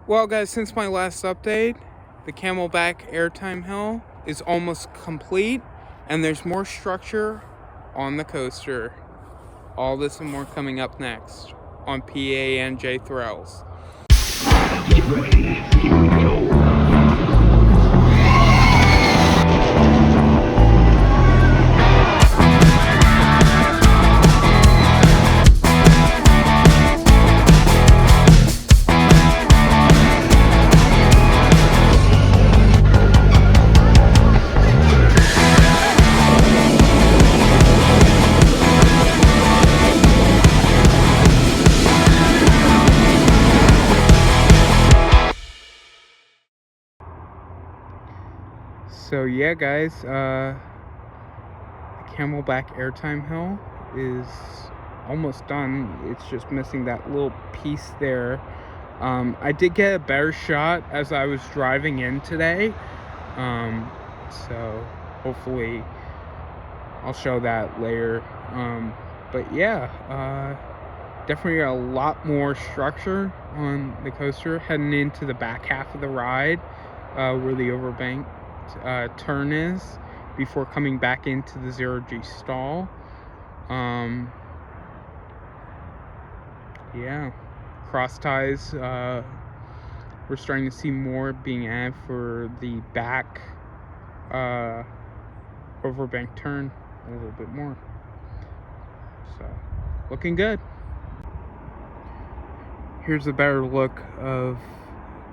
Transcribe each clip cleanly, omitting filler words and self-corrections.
Well, guys, since my last update, the camelback airtime hill is almost complete, and there's more structure on the coaster. All this and more coming up next on PA&J Thrills. Get ready, here we go. So yeah, guys, the camelback airtime hill is almost done. It's just missing that little piece there. I did get a better shot as I was driving in today, so hopefully I'll show that later. But yeah, definitely a lot more structure on the coaster heading into the back half of the ride, where the overbank turn is before coming back into the 0G stall. Yeah, cross ties, we're starting to see more being added for the back overbank turn a little bit more, so looking good. Here's a better look of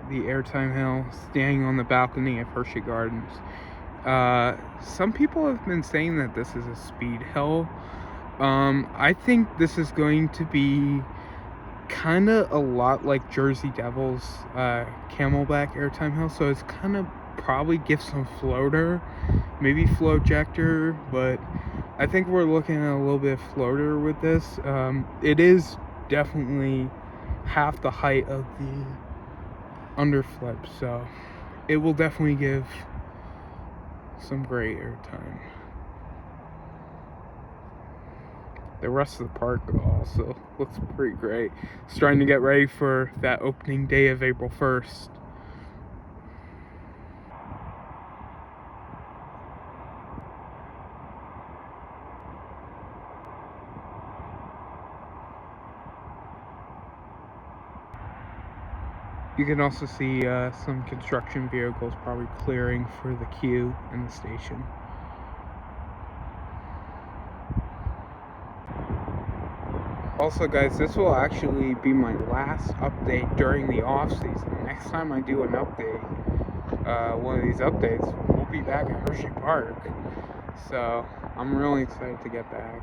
the airtime hill standing on the balcony at Hershey Gardens. Some people have been saying that this is a speed hill. I think this is going to be kind of a lot like Jersey Devil's camelback airtime hill, so it's kind of probably give some floater, maybe float ejector, but I think we're looking at a little bit of floater with this. It is definitely half the height of the underflip, so it will definitely give some great airtime. The rest of the park also looks pretty great. Starting to get ready for that opening day of April 1st. You can also see some construction vehicles probably clearing for the queue in the station. Also, guys, this will actually be my last update during the off season. Next time I do an update, one of these updates, we'll be back at Hershey Park. So I'm really excited to get back.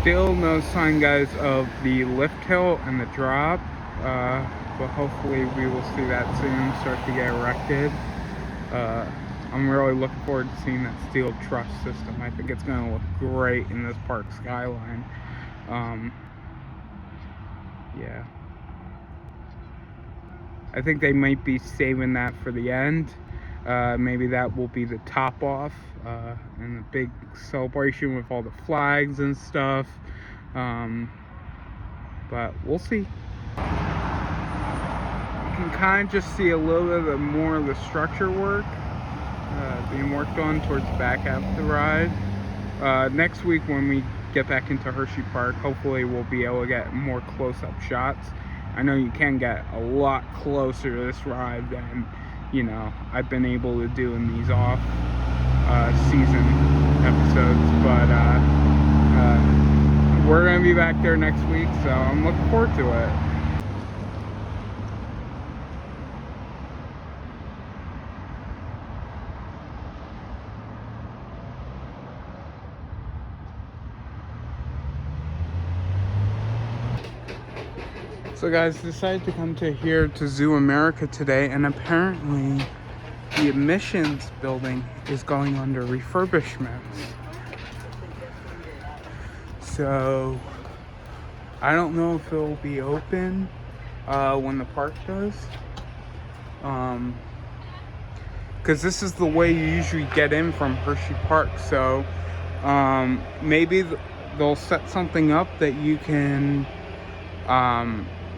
Still no sign, guys, of the lift hill and the drop, but hopefully we will see that soon start to get erected. I'm really looking forward to seeing that steel truss system. I think it's going to look great in this park skyline. Yeah. I think they might be saving that for the end. Maybe that will be the top off and the big celebration with all the flags and stuff. But we'll see. You can kind of just see a little bit more of the structure work being worked on towards the back half of the ride. Next week when we get back into Hershey Park, hopefully we'll be able to get more close-up shots. I know you can get a lot closer to this ride than, you know, I've been able to do in these off season episodes, but we're gonna be back there next week, so I'm looking forward to it. So guys, decided to come to ZooAmerica today, and apparently the admissions building is going under refurbishments. So I don't know if it'll be open when the park does, because this is the way you usually get in from Hershey Park. So maybe they'll set something up that you can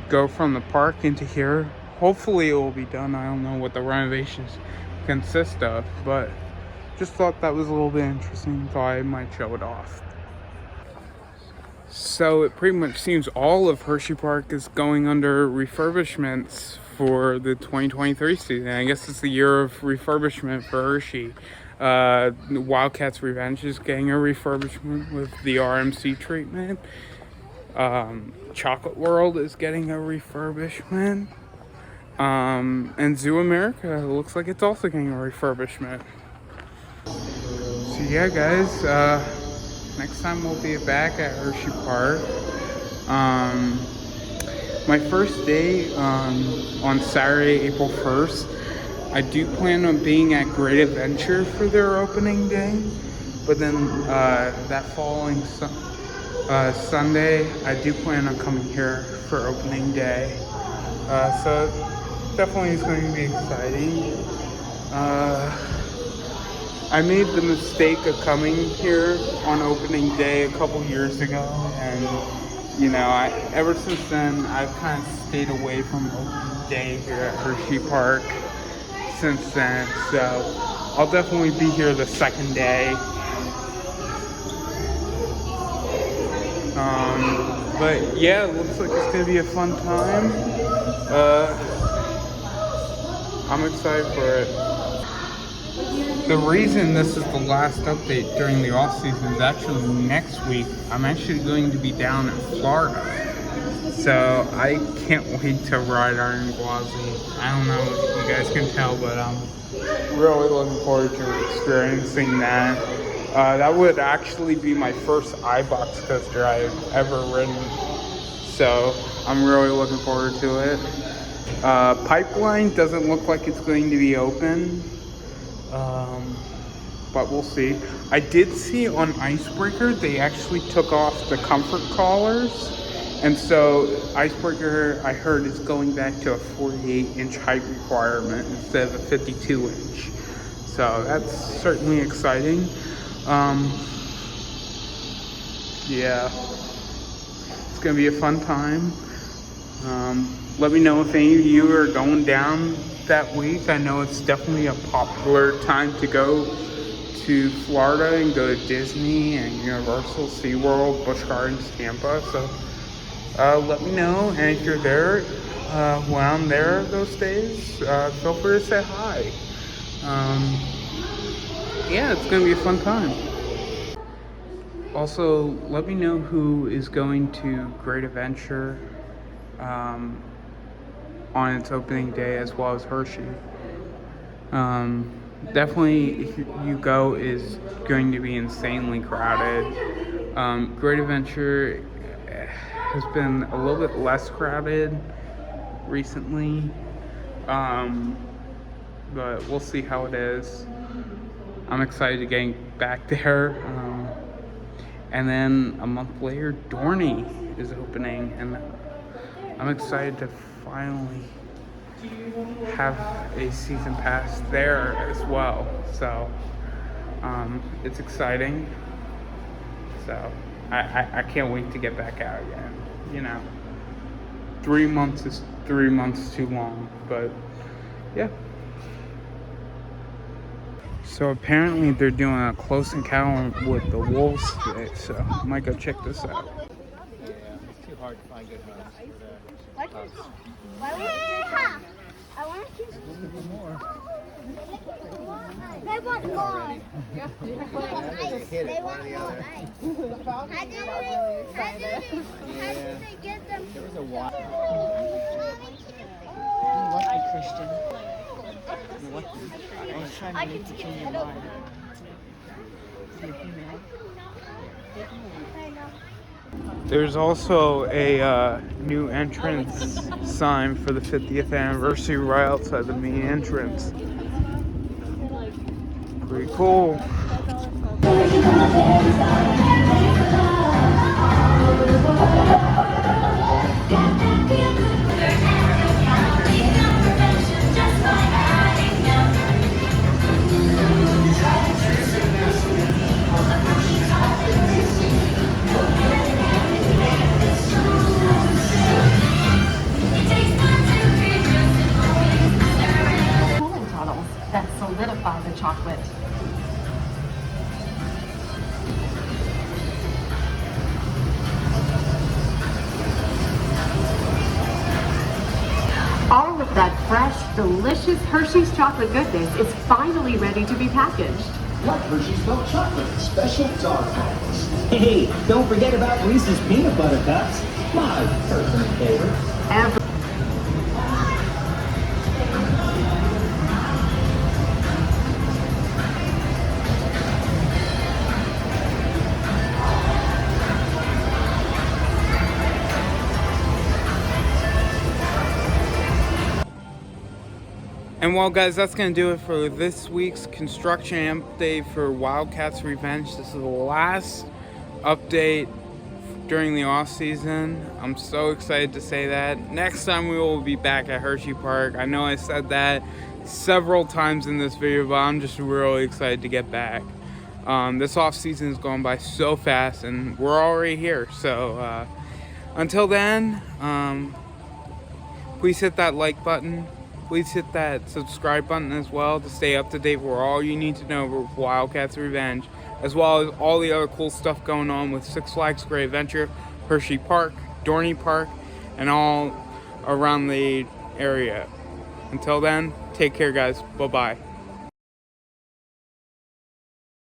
go from the park into here. Hopefully it will be done. I don't know what the renovations consist of, but just thought that was a little bit interesting, thought I might show it off. So it pretty much seems all of Hershey Park is going under refurbishments for the 2023 season. I guess it's the year of refurbishment for Hershey. Wildcat's Revenge is getting a refurbishment with the RMC treatment. Chocolate World is getting a refurbishment. And ZooAmerica looks like it's also getting a refurbishment. So yeah, guys, next time we'll be back at Hershey Park. My first day on Saturday, April 1st, I do plan on being at Great Adventure for their opening day. But then that following Sunday, I do plan on coming here for opening day. So definitely is going to be exciting. I made the mistake of coming here on opening day a couple years ago, and you know, ever since then I've kind of stayed away from opening day here at Hershey Park since then. So I'll definitely be here the second day. But yeah, it looks like it's gonna be a fun time. I'm excited for it. The reason this is the last update during the off season is actually next week. I'm actually going to be down in Florida, so I can't wait to ride Iron Gwazi. I don't know if you guys can tell, but I'm really looking forward to experiencing that. That would actually be my first iBox coaster I've ever ridden, so I'm really looking forward to it. Pipeline doesn't look like it's going to be open, but we'll see. I did see on Icebreaker they actually took off the comfort collars, and so Icebreaker, I heard, is going back to a 48-inch height requirement instead of a 52-inch. So that's certainly exciting. Yeah, it's gonna be a fun time. Let me know if any of you are going down that week. I know it's definitely a popular time to go to Florida and go to Disney and Universal, SeaWorld, Busch Gardens, Tampa. So let me know, and if you're there when I'm there those days, feel free to say hi. Yeah, it's gonna be a fun time. Also, let me know who is going to Great Adventure on its opening day, as well as Hershey. Definitely, if you go, is going to be insanely crowded. Great Adventure has been a little bit less crowded recently, but we'll see how it is. I'm excited to get back there. And then a month later, Dorney is opening, and I'm excited to finally have a season pass there as well. So it's exciting. So I can't wait to get back out again. You know, 3 months is 3 months too long, but yeah. So apparently they're doing a close encounter with the wolves today, so I might go check this out. Yeah, it's too hard to find good homes for the cubs. I want to keep More. They want more. Hit it, one or the other. How did they get them? There was a wild. Lucky Christian. You're lucky. I was trying to make the change your mind. See if you mad. There's also a new entrance sign for the 50th anniversary right outside the main entrance. Pretty cool. Cooling tunnels that solidify the chocolate. All of that fresh, delicious Hershey's chocolate goodness is finally ready to be packaged. Like Hershey's milk chocolate, special dog bags. Hey, don't forget about Reese's peanut butter cups. My personal favorite. Every And well, guys, that's going to do it for this week's construction update for Wildcat's Revenge. This is the last update during the off season. I'm so excited to say that. Next time we will be back at Hershey Park. I know I said that several times in this video, but I'm just really excited to get back. This off season is going by so fast, and we're already here. So until then, please hit that like button. Please hit that subscribe button as well to stay up to date with all you need to know with Wildcat's Revenge, as well as all the other cool stuff going on with Six Flags Great Adventure, Hershey Park, Dorney Park, and all around the area. Until then, take care, guys. Bye-bye.